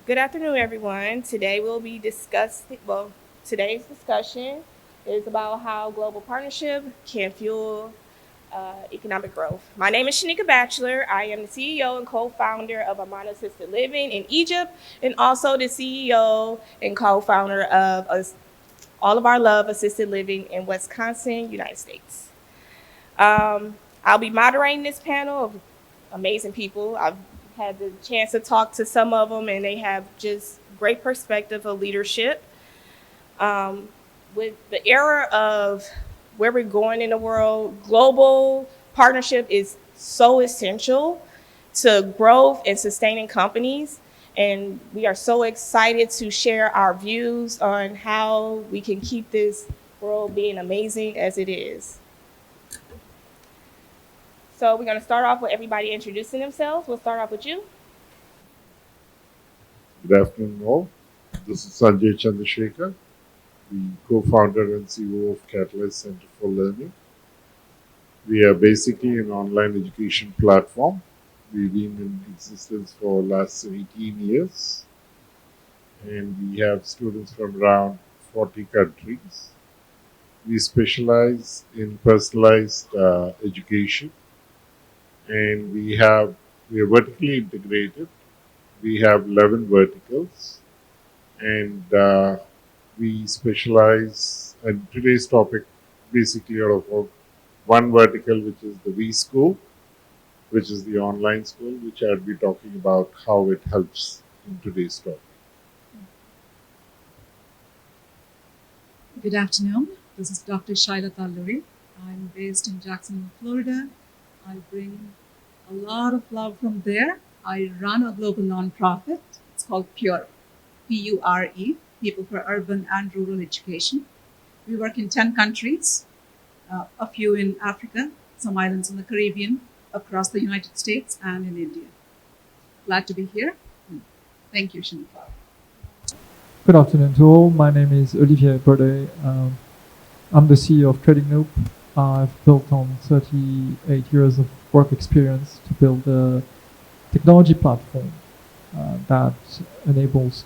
Good afternoon, everyone. Today's discussion is about how global partnership can fuel economic growth. My name is Shanika Batchelor. I am the CEO and co-founder of Amana Assisted Living in Egypt, and also the CEO and co-founder of All of Our Love Assisted Living in Wisconsin, United States. I'll be moderating this panel of amazing people. I've had the chance to talk to some of them, and they have just great perspective of leadership. With the era of where we're going in the world, global partnership is so essential to growth and sustaining companies. And we are so excited to share our views on how we can keep this world being amazing as it is. So we're going to start off with everybody introducing themselves. We'll start off with you. Good afternoon, all. This is Sanjay Chandrasekhar, the co-founder and CEO of Catalyst Center for Learning. We are basically an online education platform. We've been in existence for the last 18 years, and we have students from around 40 countries. We specialize in personalized education, and we are vertically integrated. We have 11 verticals, and we specialize. And today's topic basically out of one vertical, which is the V School, which is the online school, which I'll be talking about how it helps in today's topic. Good afternoon. This is Dr. Shaila Talluri. I'm based in Jacksonville, Florida. I bring a lot of love from there. I run a global nonprofit. It's called PURE, P-U-R-E, People for Urban and Rural Education. We work in 10 countries, a few in Africa, some islands in the Caribbean, across the United States, and in India. Glad to be here. Thank you, Shanika. Good afternoon to all. My name is Olivier Baudet. I'm the CEO of Trading Loop. I've built on 38 years of work experience to build a technology platform that enables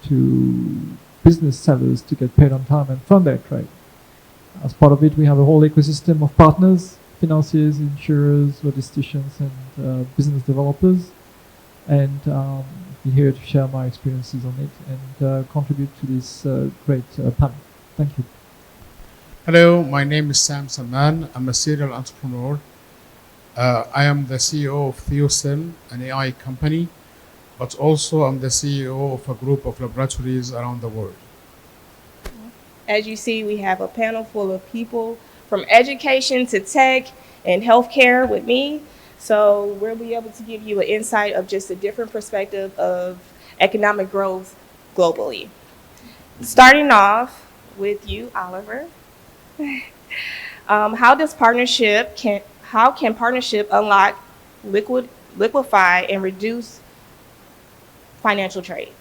business sellers to get paid on time and fund their trade. As part of it, we have a whole ecosystem of partners, financiers, insurers, logisticians, and business developers. And I'm here to share my experiences on it and contribute to this great panel. Thank you. Hello, my name is Sam Saman. I'm a serial entrepreneur. I am the CEO of TheoSim, an AI company, but also I'm the CEO of a group of laboratories around the world. As you see, we have a panel full of people from education to tech and healthcare with me. So we'll be able to give you an insight of just a different perspective of economic growth globally. Starting off with you, Oliver. How can partnership unlock, liquefy, and reduce financial trade?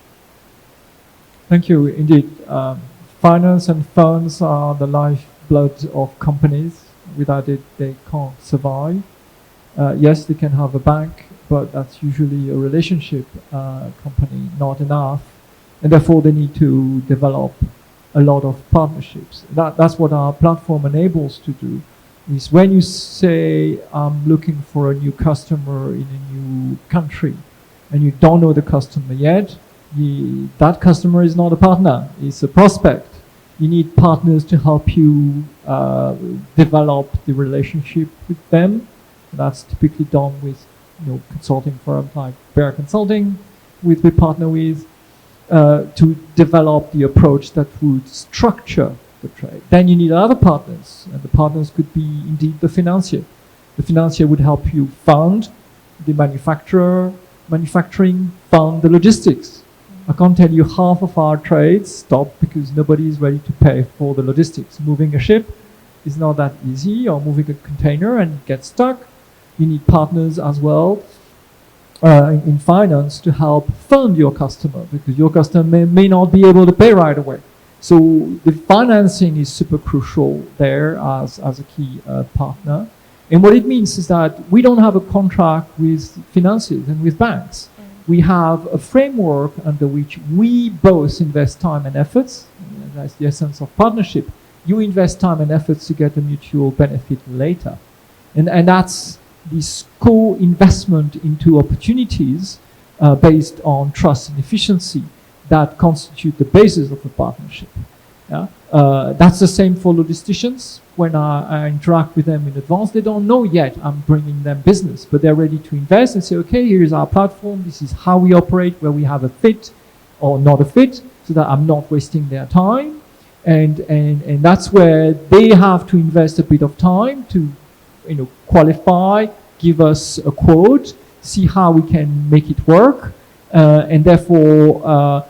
Thank you. Indeed, finance and funds are the lifeblood of companies. Without it, they can't survive. Yes, they can have a bank, but that's usually a relationship company, not enough. And therefore, they need to develop a lot of partnerships. That's what our platform enables to do. Is when you say, I'm looking for a new customer in a new country, and you don't know the customer yet, that customer is not a partner, it's a prospect. You need partners to help you develop the relationship with them. That's typically done with consulting firms like Bear Consulting, we partner with, to develop the approach that would structure the trade. Then you need other partners, and the partners could be indeed the financier. The financier would help you fund the manufacturing, fund the logistics. I can't tell you half of our trades stop because nobody is ready to pay for the logistics. Moving a ship is not that easy, or moving a container and get stuck. You need partners as well in finance to help fund your customer, because your customer may not be able to pay right away. So the financing is super crucial there as a key partner. And what it means is that we don't have a contract with financiers and with banks. we have a framework under which we both invest time and efforts. That's the essence of partnership. You invest time and efforts to get a mutual benefit later. And that's this co-investment into opportunities based on trust and efficiency that constitute the basis of a partnership. Yeah? That's the same for logisticians. When I interact with them in advance, they don't know yet I'm bringing them business, but they're ready to invest and say, okay, here's our platform. This is how we operate, where we have a fit or not a fit, so that I'm not wasting their time. And that's where they have to invest a bit of time to, qualify, give us a quote, see how we can make it work, and therefore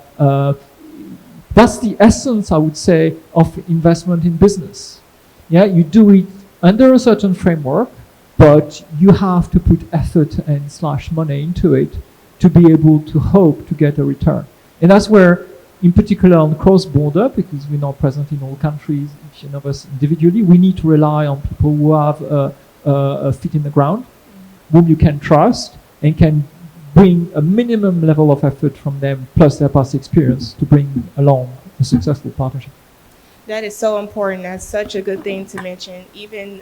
that's the essence, I would say, of investment in business. Yeah, you do it under a certain framework, but you have to put effort and / money into it to be able to hope to get a return. And that's where, in particular on cross-border, because we're not present in all countries, each of us individually, we need to rely on people who have a feet in the ground, whom you can trust, and can bring a minimum level of effort from them, plus their past experience, to bring along a successful partnership. That is so important. That's such a good thing to mention. Even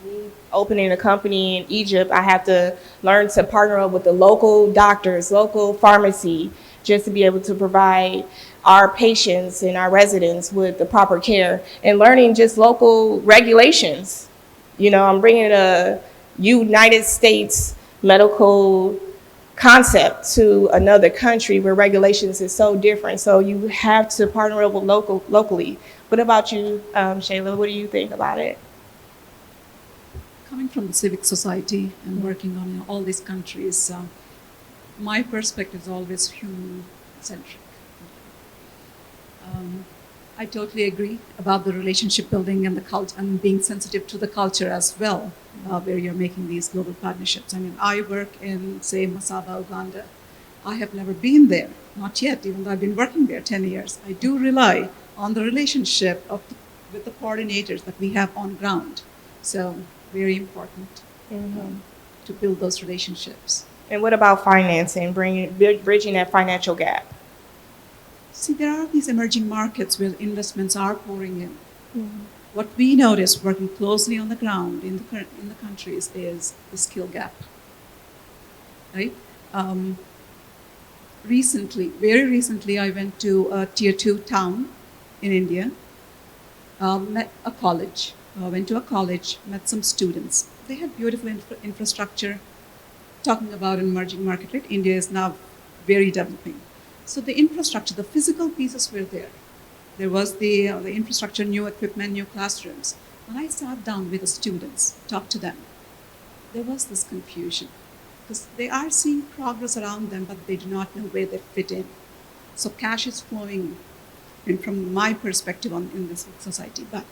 me opening a company in Egypt, I have to learn to partner up with the local doctors, local pharmacy, just to be able to provide our patients and our residents with the proper care, and learning just local regulations. I'm bringing a United States medical concept to another country where regulations is so different. So you have to partner up with locally. What about you, Shayla? What do you think about it? Coming from the civic society and working on all these countries, my perspective is always human-centric. I totally agree about the relationship building and the culture and being sensitive to the culture as well, where you're making these global partnerships. I mean, I work in, say, Masaba, Uganda. I have never been there, not yet, even though I've been working there 10 years. I do rely on the relationship with the coordinators that we have on ground. So very important to build those relationships. And what about financing, bridging that financial gap? See, there are these emerging markets where investments are pouring in. What we notice working closely on the ground in the countries is the skill gap, right? Very recently, I went to a tier 2 town in India, met a college, went to a college, met some students. They had beautiful infrastructure, talking about an emerging market, right? India is now very developing. So the infrastructure, the physical pieces were there. There was the infrastructure, new equipment, new classrooms. When I sat down with the students, talked to them, there was this confusion because they are seeing progress around them, but they do not know where they fit in. So cash is flowing in from my perspective in this society. But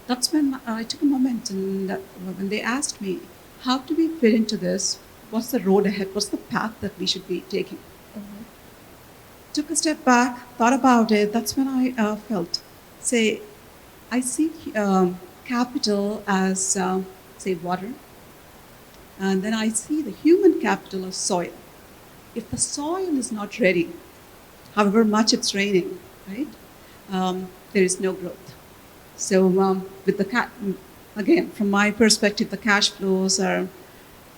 that's when I took a moment and when they asked me, how do we fit into this? What's the road ahead? What's the path that we should be taking? Took a step back, thought about it. That's when I felt, I see capital as, say, water. And then I see the human capital as soil. If the soil is not ready, however much it's raining, right, there is no growth. So with again, from my perspective, the cash flows are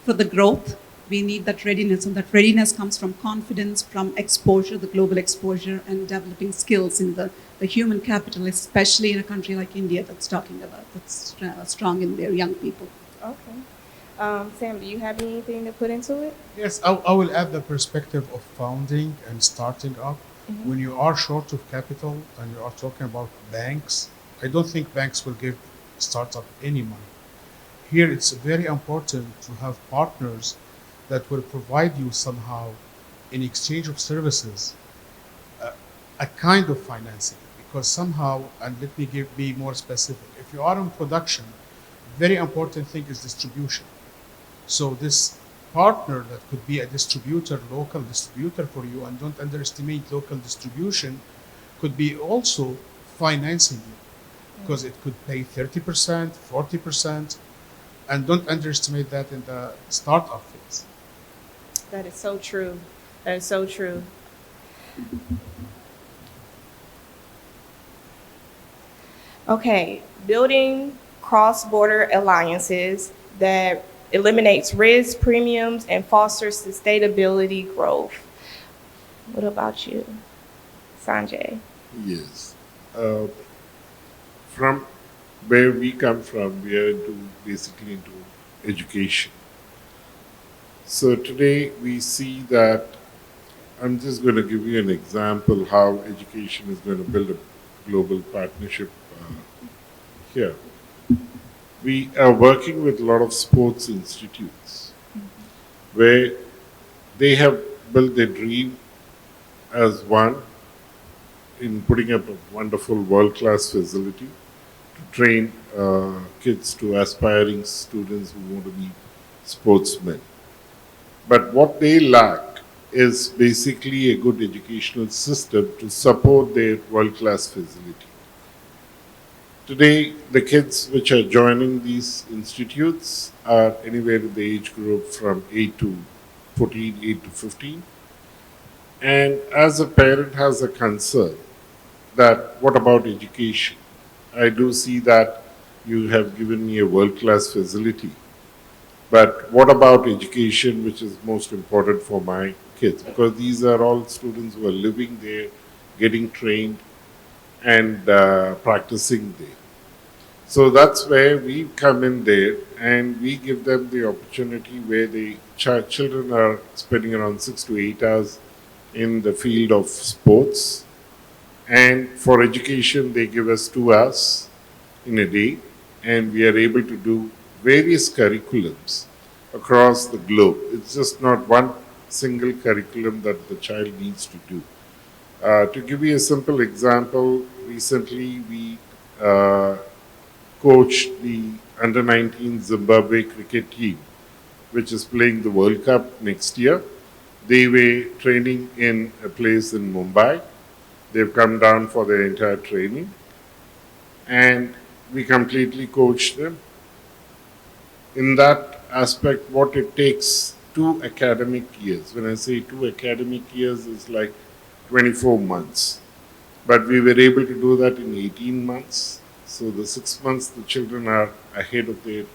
for the growth. We need that readiness, and that readiness comes from confidence, from exposure, the global exposure, and developing skills in the human capital, especially in a country like India that's strong in their young people. Okay. Sam, do you have anything to put into it? Yes, I will add the perspective of founding and starting up. When you are short of capital and you are talking about banks, I don't think banks will give startup any money. Here, it's very important to have partners that will provide you somehow, in exchange of services, a kind of financing. Because somehow, and let me be more specific, if you are in production, very important thing is distribution. So this partner that could be a distributor, local distributor for you, and don't underestimate local distribution, could be also financing you. Because it could pay 30%, 40%, and don't underestimate that in the startup phase. That is so true. That is so true. Okay, building cross-border alliances that eliminates risk, premiums, and fosters sustainability growth. What about you, Sanjay? Yes. Uh, from where we come from, we are basically into education. So today we see that I'm just going to give you an example how education is going to build a global partnership here. We are working with a lot of sports institutes where they have built their dream as one in putting up a wonderful world class facility to train kids to aspiring students who want to be sportsmen. But what they lack is basically a good educational system to support their world class facility. Today, the kids which are joining these institutes are anywhere in the age group from 8 to 14, 8 to 15. And as a parent has a concern that what about education? I do see that you have given me a world class facility, but what about education, which is most important for my kids? Because these are all students who are living there, getting trained, and practicing there. So that's where we come in there and we give them the opportunity where the children are spending around 6 to 8 hours in the field of sports. And for education, they give us 2 hours in a day, and we are able to do various curriculums across the globe. It's just not one single curriculum that the child needs to do. To give you a simple example, recently we coached the under 19 Zimbabwe cricket team, which is playing the World Cup next year. They were training in a place in Mumbai. They've come down for their entire training, and we completely coached them. In that aspect, what it takes 2 academic years. When I say 2 academic years, is like 24 months. But we were able to do that in 18 months. So the 6 months, the children are ahead of their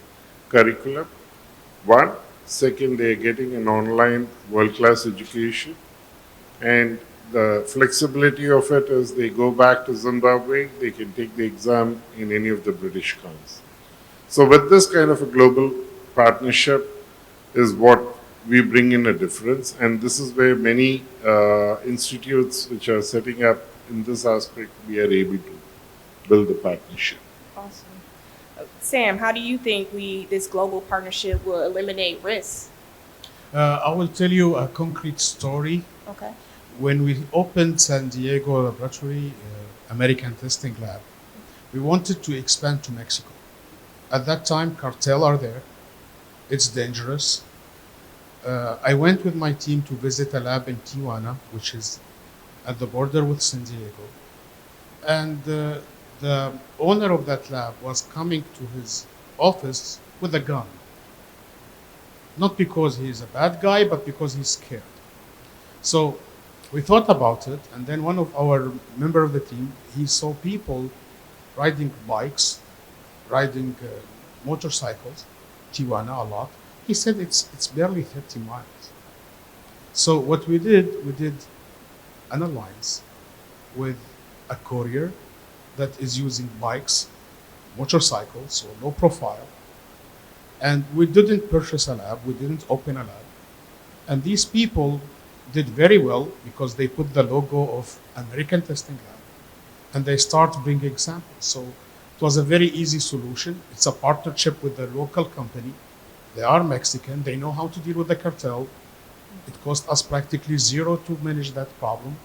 curriculum. One. Second, they're getting an online world class education. And the flexibility of it is they go back to Zimbabwe, they can take the exam in any of the British councils. So, with this kind of a global partnership, is what we bring in a difference. And this is where many institutes which are setting up in this aspect, we are able to build a partnership. Awesome. Sam, how do you think this global partnership will eliminate risks? I will tell you a concrete story. Okay. When we opened San Diego Laboratory American Testing Lab, we wanted to expand to Mexico. At that time, cartel are there. It's dangerous. I went with my team to visit a lab in Tijuana, which is at the border with San Diego. And the owner of that lab was coming to his office with a gun. Not because he's a bad guy, but because he's scared. So we thought about it, and then one of our member of the team, he saw people riding bikes, riding motorcycles, Tijuana a lot. He said it's barely 30 miles. So what we did an alliance with a courier that is using bikes, motorcycles, so low profile. And we didn't purchase a lab, we didn't open a lab. And these people did very well because they put the logo of American Testing Lab and they start bringing samples. So it was a very easy solution. It's a partnership with the local company. They are Mexican, they know how to deal with the cartel. It cost us practically zero to manage that problem.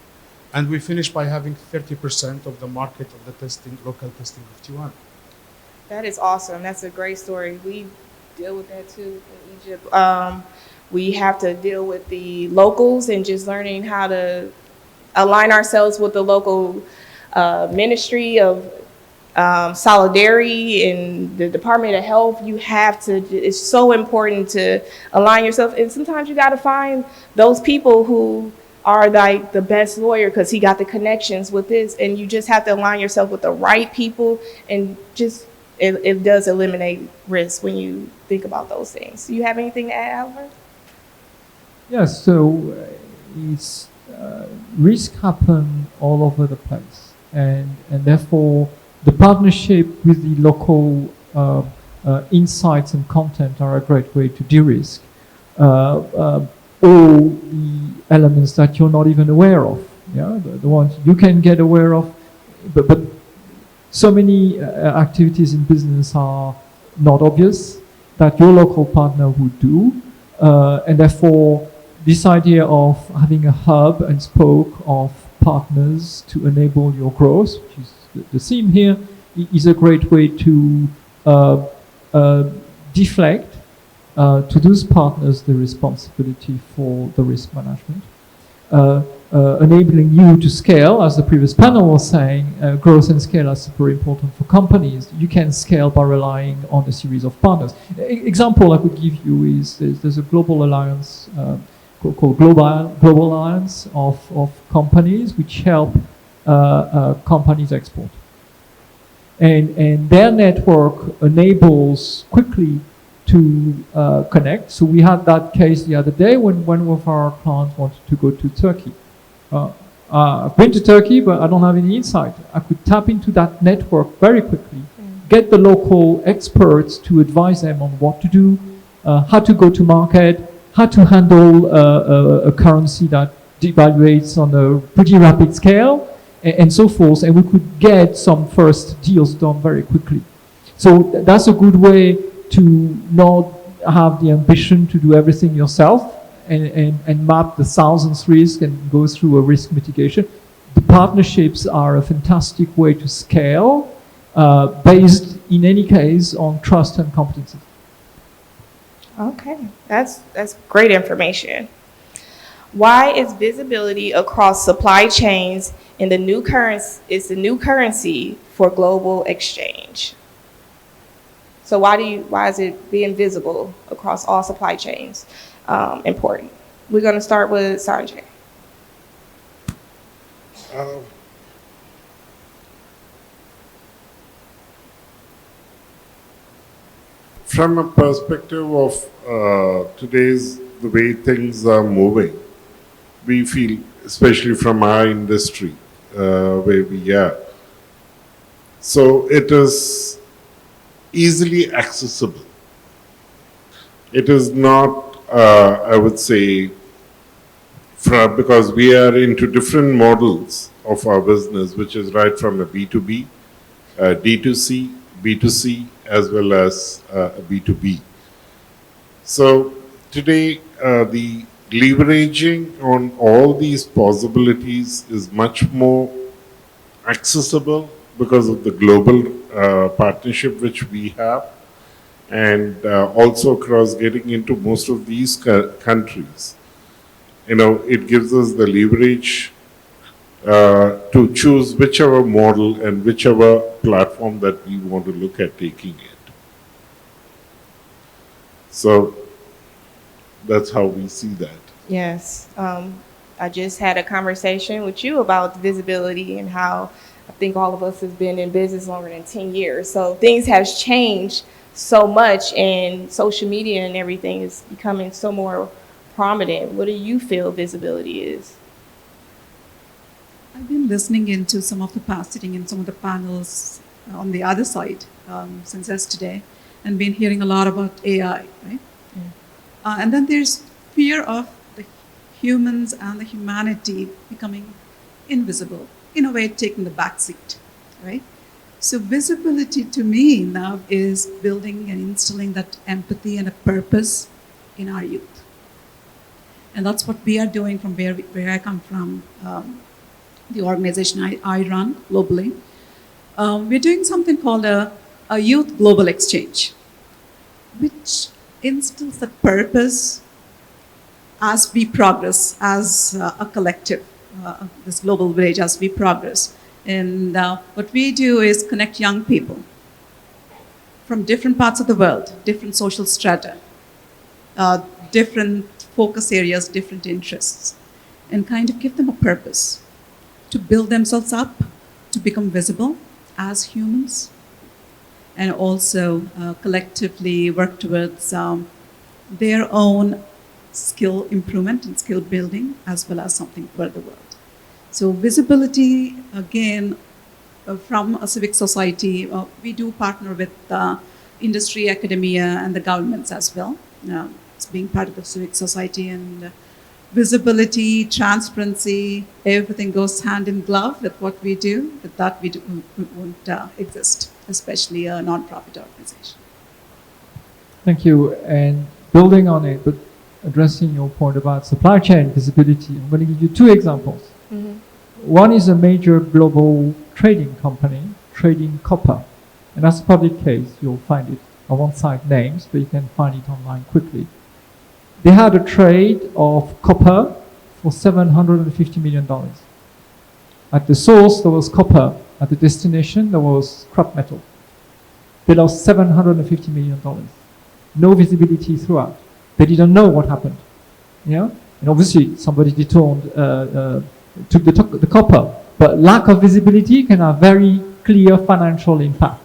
And we finished by having 30% of the market of the testing, local testing of Tijuana. That is awesome. That's a great story. We deal with that too in Egypt. We have to deal with the locals and just learning how to align ourselves with the local ministry of solidarity in the Department of Health. You have to, it's so important to align yourself. And sometimes you got to find those people who are like the best lawyer because he got the connections with this. And you just have to align yourself with the right people. And just, it does eliminate risk when you think about those things. Do you have anything to add, Albert? Yes, so it's risk happen all over the place, and therefore the partnership with the local insights and content are a great way to de-risk all the elements that you're not even aware of. Yeah, the ones you can get aware of, but so many activities in business are not obvious that your local partner would do, and therefore this idea of having a hub and spoke of partners to enable your growth, which is the theme here, is a great way to deflect to those partners the responsibility for the risk management, enabling you to scale, as the previous panel was saying. Growth and scale are super important for companies. You can scale by relying on a series of partners. Example I could give you is there's a global alliance called Global Alliance of companies which help companies export. And their network enables quickly to connect. So we had that case the other day when one of our clients wanted to go to Turkey. I've been to Turkey, but I don't have any insight. I could tap into that network very quickly, get the local experts to advise them on what to do, how to go to market, how to handle a currency that devaluates on a pretty rapid scale, and so forth. And we could get some first deals done very quickly. So that's a good way to not have the ambition to do everything yourself and map the thousands risk and go through a risk mitigation. The partnerships are a fantastic way to scale, based in any case on trust and competency. Okay, that's great information. Why is visibility across supply chains in the new currency for global exchange? So why is it being visible across all supply chains important? We're going to start with Sanjay. From a perspective of today's, the way things are moving, we feel, especially from our industry, where we are, so it is easily accessible. It is not, I would say, because we are into different models of our business, which is right from a B2B, D2C, B2C, as well as a B2B. So today, the leveraging on all these possibilities is much more accessible because of the global partnership which we have, and also across getting into most of these countries. You know, it gives us the leverage to choose whichever model and whichever platform that we want to look at taking it. So that's how we see that. Yes, I just had a conversation with you about visibility and how I think all of us has been in business longer than 10 years. So things have changed so much, and social media and everything is becoming so more prominent. What do you feel visibility is? I've been listening into some of the past, sitting in some of the panels on the other side since yesterday, and been hearing a lot about AI, right? And then there's fear of the humans and the humanity becoming invisible, in a way taking the back seat, right? So visibility to me now is building and instilling that empathy and a purpose in our youth. And that's what we are doing from where I come from, the organization I run globally. We're doing something called a Youth Global Exchange, which instills the purpose as we progress as a collective, this global village, as we progress. And what we do is connect young people from different parts of the world, different social strata, different focus areas, different interests, and kind of give them a purpose to build themselves up, to become visible as humans, and also collectively work towards their own skill improvement and skill building, as well as something for the world. So visibility, again, from a civic society, we do partner with industry, academia, and the governments as well. It's being part of the civic society, and visibility, transparency, everything goes hand in glove with what we do. Without that, we won't exist, especially a non-profit organization. Thank you. And building on it, but addressing your point about supply chain visibility, I'm going to give you two examples. Mm-hmm. One is a major global trading company trading copper. And that's a public case. You'll find it. I won't cite names, but you can find it online quickly. They had a trade of copper for $750 million. At the source, there was copper. At the destination, there was scrap metal. They lost $750 million. No visibility throughout. They didn't know what happened. Yeah? And obviously, somebody took the copper. But lack of visibility can have very clear financial impact.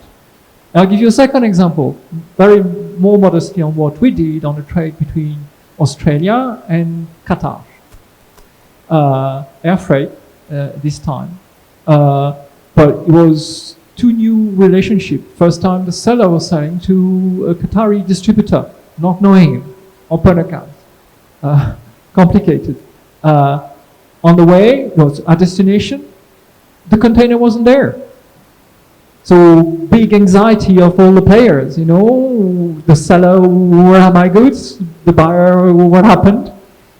I'll give you a second example, very more modestly on what we did on the trade between Australia and Qatar. Air freight this time. But it was two new relationships. First time the seller was selling to a Qatari distributor, not knowing him, open account. Complicated. On the way, it was our destination, the container wasn't there. So big anxiety of all the players, the seller, where are my goods? The buyer, what happened?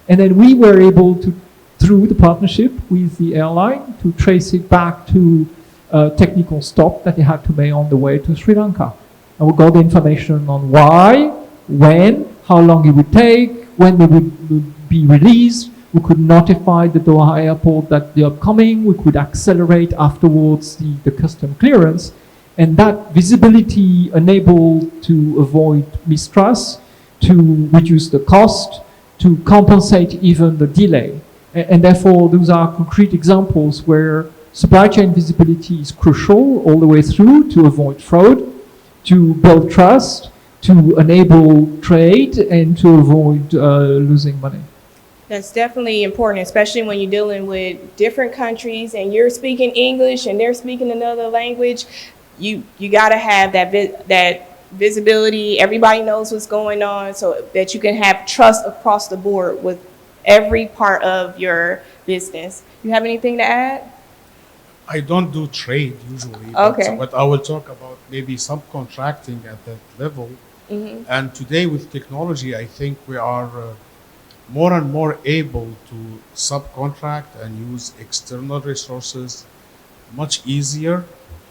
And then we were able to, through the partnership with the airline, to trace it back to a technical stop that they had to make on the way to Sri Lanka. And we got the information on why, when, how long it would take, when they would be released. We could notify the Doha airport that they are coming. We could accelerate afterwards the custom clearance. And that visibility enabled to avoid mistrust, to reduce the cost, to compensate even the delay. And therefore, those are concrete examples where supply chain visibility is crucial all the way through to avoid fraud, to build trust, to enable trade, and to avoid losing money. That's definitely important, especially when you're dealing with different countries and you're speaking English and they're speaking another language. You got to have that visibility. Everybody knows what's going on, so that you can have trust across the board with every part of your business. You have anything to add? I don't do trade usually, Okay. but I will talk about maybe subcontracting at that level. Mm-hmm. And today with technology, I think we are more and more able to subcontract and use external resources much easier.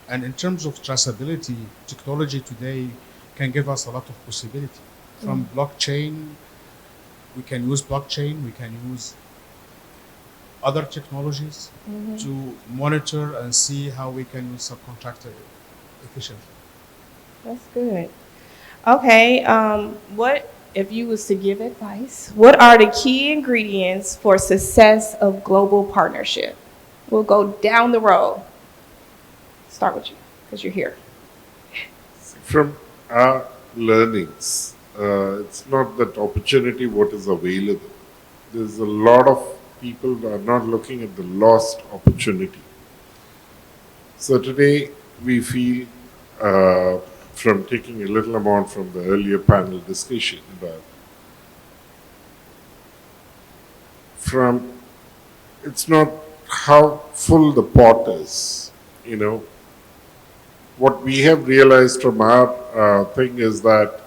And in terms of traceability, technology today can give us a lot of possibility. From blockchain, we can use blockchain, we can use other technologies to monitor and see how we can use subcontractor efficiently. That's good. Okay, what if you was to give advice? What are the key ingredients for success of global partnership? We'll go down the road. Start with you, because you're here. From our learnings, it's not that opportunity what is available. There's a lot of people that are not looking at the lost opportunity. So today we feel, from taking a little amount from the earlier panel discussion, that it's not how full the pot is, What we have realized from our thing is that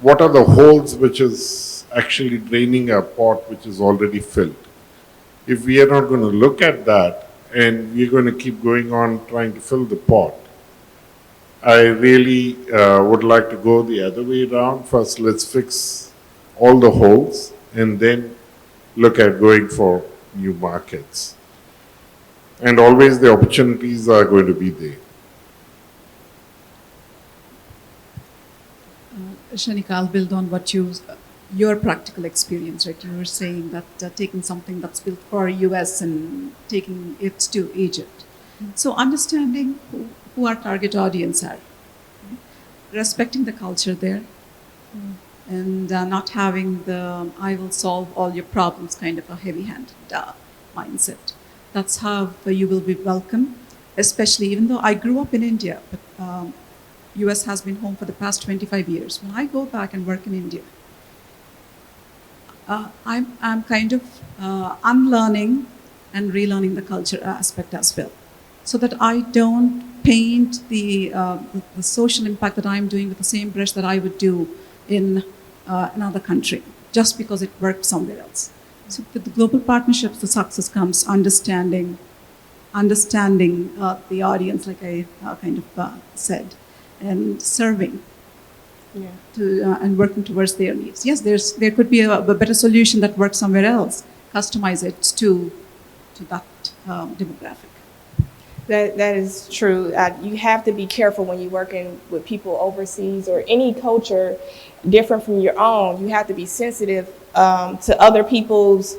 what are the holes which is actually draining our pot, which is already filled. If we are not going to look at that and we're going to keep going on trying to fill the pot, I really would like to go the other way around. First, let's fix all the holes and then look at going for new markets. and always the opportunities are going to be there. Shanika, I'll build on what your practical experience, right? You were saying that taking something that's built for US and taking it to Egypt. So understanding who our target audience are, respecting the culture there, and not having the I will solve all your problems kind of a heavy-handed mindset. That's how you will be welcome, especially even though I grew up in India, but US has been home for the past 25 years. When I go back and work in India, I'm kind of unlearning and relearning the culture aspect as well, so that I don't paint the social impact that I'm doing with the same brush that I would do in another country, just because it worked somewhere else. So with the global partnerships, the success comes understanding the audience, like I kind of said, and serving Yeah. and working towards their needs. Yes, there could be a better solution that works somewhere else. Customize it to that demographic. That is true. You have to be careful when you're working with people overseas or any culture different from your own. You have to be sensitive to other people's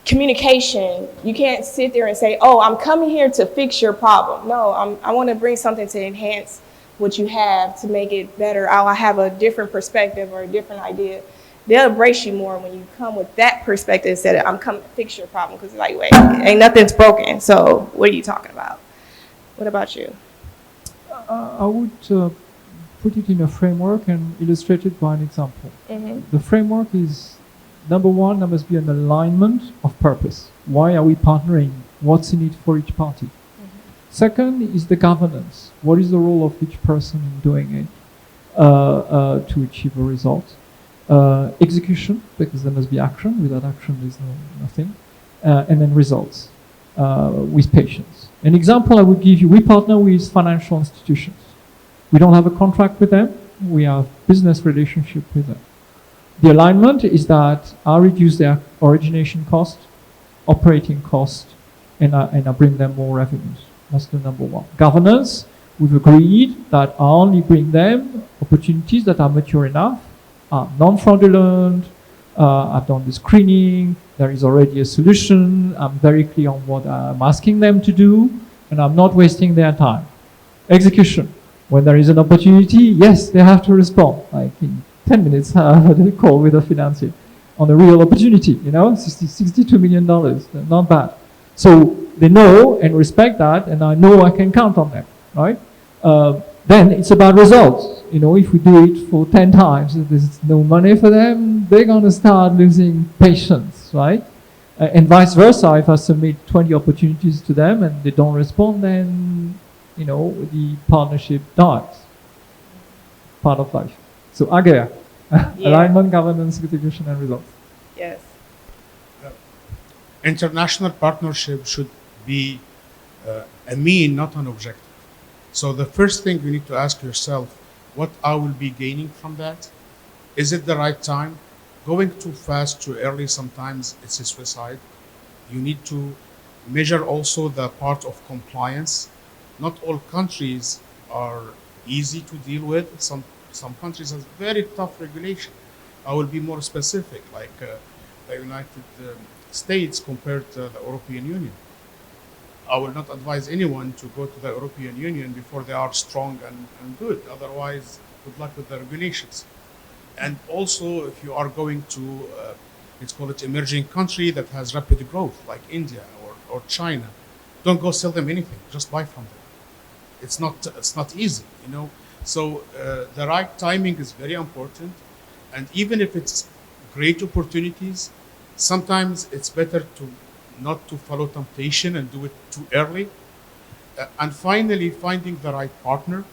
communication. You can't sit there and say, "Oh, I'm coming here to fix your problem." No, I want to bring something to enhance what you have to make it better. I have a different perspective or a different idea. They'll embrace you more when you come with that perspective instead of I'm coming to fix your problem, because it's like, wait, ain't nothing's broken. So what are you talking about? What about you? I would put it in a framework and illustrate it by an example. The framework is, number one, there must be an alignment of purpose. Why are we partnering? What's in it for each party? Second is the governance. What is the role of each person in doing it to achieve a result? Execution, because there must be action. Without action, there's nothing. And then results with patience. An example I would give you, we partner with financial institutions. We don't have a contract with them. We have business relationship with them. The alignment is that I reduce their origination cost, operating cost, and I bring them more revenues. That's the number one. Governance, we've agreed that I only bring them opportunities that are mature enough, are non-fraudulent, I've done the screening, there is already a solution, I'm very clear on what I'm asking them to do, and I'm not wasting their time. Execution, when there is an opportunity, yes, they have to respond. Like in 10 minutes, I had a call with a financier on a real opportunity, $62 million, not bad. So they know and respect that, and I know I can count on them, right? Then it's about results. If we do it for 10 times, if there's no money for them, they're going to start losing patience, right? And vice versa, if I submit 20 opportunities to them and they don't respond, then, the partnership dies. Part of life. So AGER, alignment, governance, execution, and results. Yes. International partnership should be a mean, not an objective. So the first thing you need to ask yourself, what I will be gaining from that? Is it the right time? Going too fast, too early, sometimes it's a suicide. You need to measure also the part of compliance. Not all countries are easy to deal with. Some countries have very tough regulation. I will be more specific, like the United States compared to the European Union. I will not advise anyone to go to the European Union before they are strong and good. Otherwise, good luck with the regulations. And also, if you are going to, let's call it emerging country that has rapid growth, like India or China, don't go sell them anything. Just buy from them. It's not easy, So the right timing is very important. And even if it's great opportunities, sometimes it's better not to follow temptation and do it too early. And finally, finding the right partner.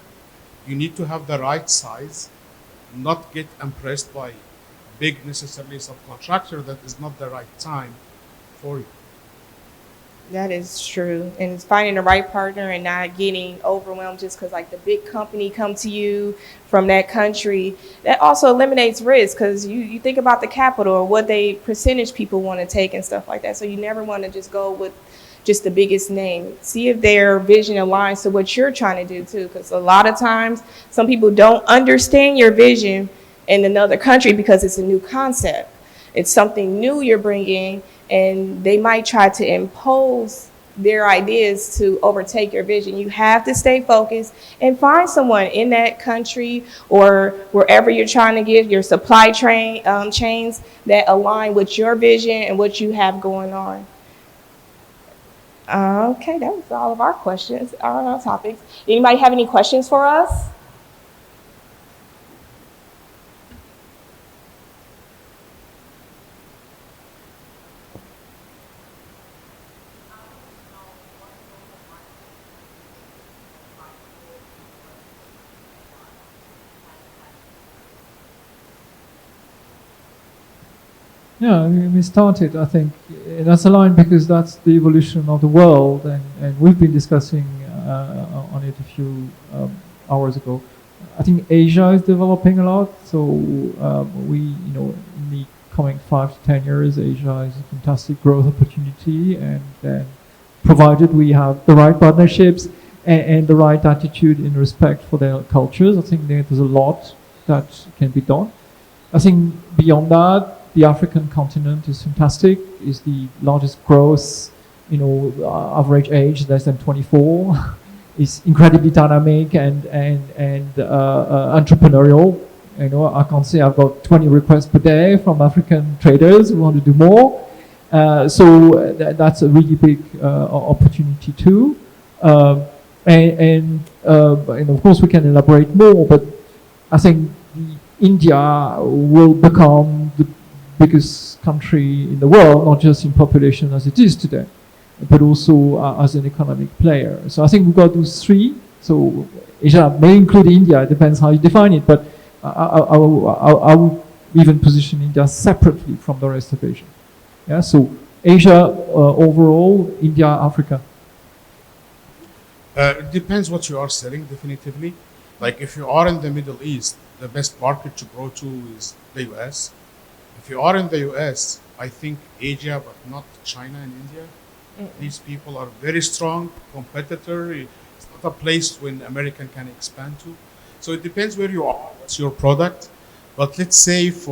You need to have the right size, not get impressed by big, necessarily subcontractor that is not the right time for you. That is true. And it's finding the right partner and not getting overwhelmed just because like the big company come to you from that country. That also eliminates risk, because you think about the capital or what they percentage people want to take and stuff like that. So you never want to just go with just the biggest name. See if their vision aligns to what you're trying to do too, because a lot of times some people don't understand your vision in another country because it's a new concept. It's something new you're bringing, and they might try to impose their ideas to overtake your vision. You have to stay focused and find someone in that country or wherever you're trying to get your supply chains that align with your vision and what you have going on. Okay, that was all of our questions, our topics. Anybody have any questions for us? Yeah, I mean, we started, I think, that's aligned because that's the evolution of the world, and we've been discussing on it a few hours ago. I think Asia is developing a lot, so in the coming 5 to 10 years, Asia is a fantastic growth opportunity, and then provided we have the right partnerships and the right attitude in respect for their cultures, I think there's a lot that can be done. I think beyond that, the African continent is fantastic, is the largest growth, average age less than 24, is incredibly dynamic and entrepreneurial. I can't say I've got 20 requests per day from African traders who want to do more. So that's a really big opportunity too. And of course we can elaborate more, but I think India will become the biggest country in the world, not just in population as it is today, but also as an economic player. So I think we've got those three. So Asia may include India, it depends how you define it, but I would even position India separately from the rest of Asia. Yeah, so Asia overall, India, Africa. It depends what you are selling, definitively. Like if you are in the Middle East, the best market to grow to is the US. If you are in the US, I think Asia, but not China and India. These people are very strong competitor. It's not a place when American can expand to. So it depends where you are, what's your product. But let's say if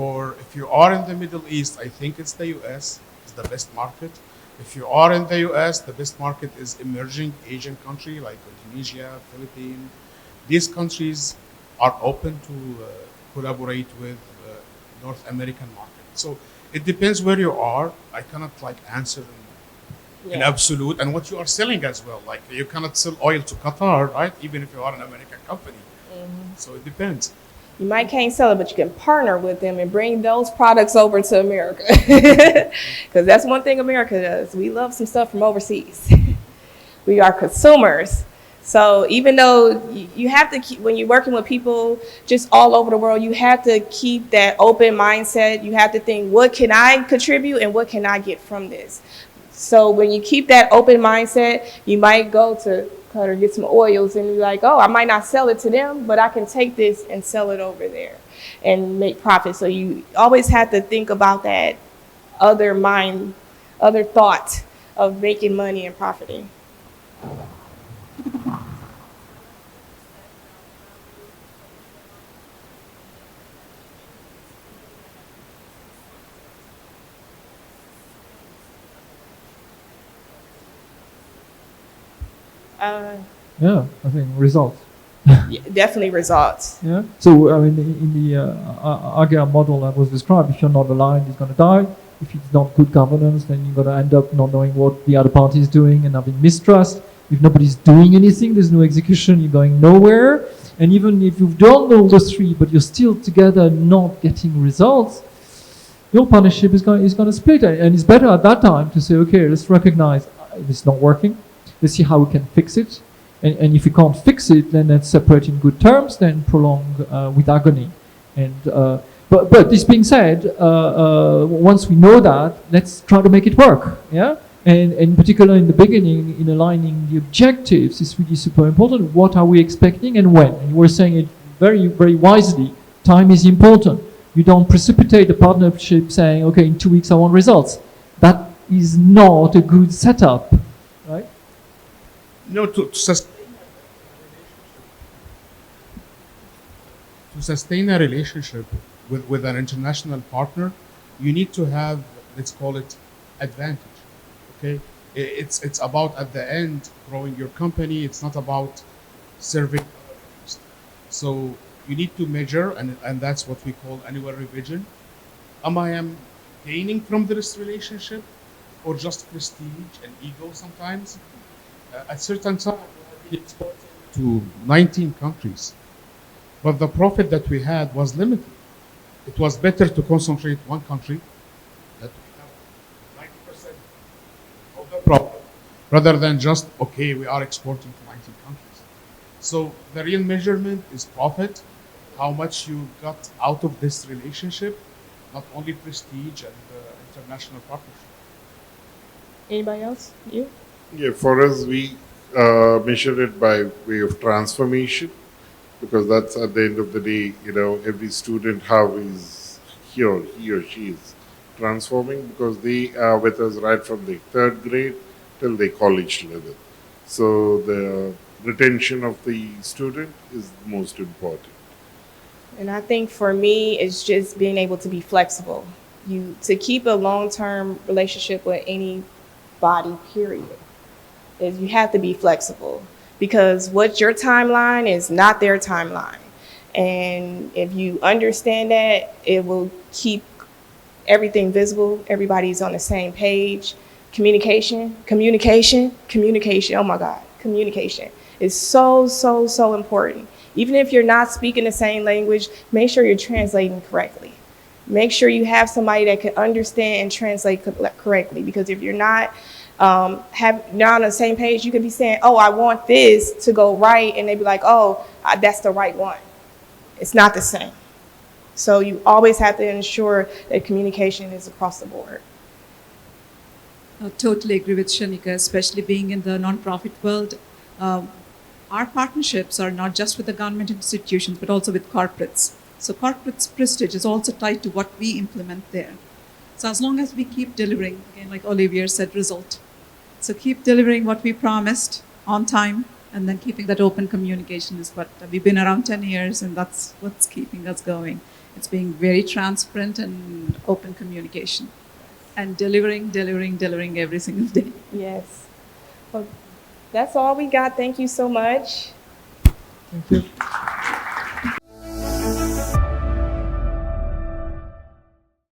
you are in the Middle East, I think it's the US is the best market. If you are in the US, the best market is emerging Asian country like Indonesia, Philippines. These countries are open to collaborate with North American market. So it depends where you are. I cannot answer in absolute, and what you are selling as well. Like you cannot sell oil to Qatar, right? Even if you are an American company. So it depends. You might can't sell it, but you can partner with them and bring those products over to America. Because that's one thing America does. We love some stuff from overseas. We are consumers. So even though you have to keep, when you're working with people just all over the world, you have to keep that open mindset. You have to think, what can I contribute and what can I get from this? So when you keep that open mindset, you might go to Qatar, get some oils, and you're like, oh, I might not sell it to them, but I can take this and sell it over there and make profit. So you always have to think about that other thought of making money and profiting. Yeah, I think results. Definitely results. Yeah. So I mean, in the Agile model that was described, if you're not aligned, it's going to die. If it's not good governance, then you're going to end up not knowing what the other party is doing and having mistrust. If nobody's doing anything, there's no execution, you're going nowhere. And even if you've done all those three, but you're still together not getting results, your partnership is going to split. And it's better at that time to say, okay, let's recognize it's not working. Let's see how we can fix it. And if we can't fix it, then let's separate in good terms, then prolong with agony. And but this being said, once we know that, let's try to make it work. Yeah. And in particular, in the beginning, in aligning the objectives, is really super important. What are we expecting and when? And you were saying it very, very wisely. Time is important. You don't precipitate a partnership saying, okay, in 2 weeks I want results. That is not a good setup. No, to sustain a relationship with an international partner, you need to have, let's call it, advantage. Okay, it's about at the end growing your company. It's not about serving others. So you need to measure, and that's what we call annual revision. Am gaining from this relationship, or just prestige and ego sometimes? At certain time, we exported to 19 countries, but the profit that we had was limited. It was better to concentrate one country that we have 90% of the profit, rather than just, okay, we are exporting to 19 countries. So the real measurement is profit, how much you got out of this relationship, not only prestige and international partnership. Anybody else? You? Yeah, for us, we measure it by way of transformation because that's at the end of the day, every student how is he or she is transforming because they are with us right from the third grade till the college level. So the retention of the student is most important. And I think for me, it's just being able to be flexible. You to keep a long-term relationship with anybody, period, is you have to be flexible because what's your timeline is not their timeline. And if you understand that, it will keep everything visible. Everybody's on the same page. Communication. Oh my God, communication is so, so, so important. Even if you're not speaking the same language, make sure you're translating correctly. Make sure you have somebody that can understand and translate correctly. Because if you're not on the same page, you could be saying, "Oh, I want this to go right," and they'd be like, "Oh, that's the right one." It's not the same. So you always have to ensure that communication is across the board. I totally agree with Shanika, especially being in the nonprofit world. Um, our partnerships are not just with the government institutions, but also with corporates. So corporates' prestige is also tied to what we implement there. So as long as we keep delivering, again, like Olivier said, result. So keep delivering what we promised on time, and then keeping that open communication is what we've been around 10 years, and that's what's keeping us going. It's being very transparent and open communication and delivering every single day. Yes. Well, that's all we got. Thank you so much. Thank you.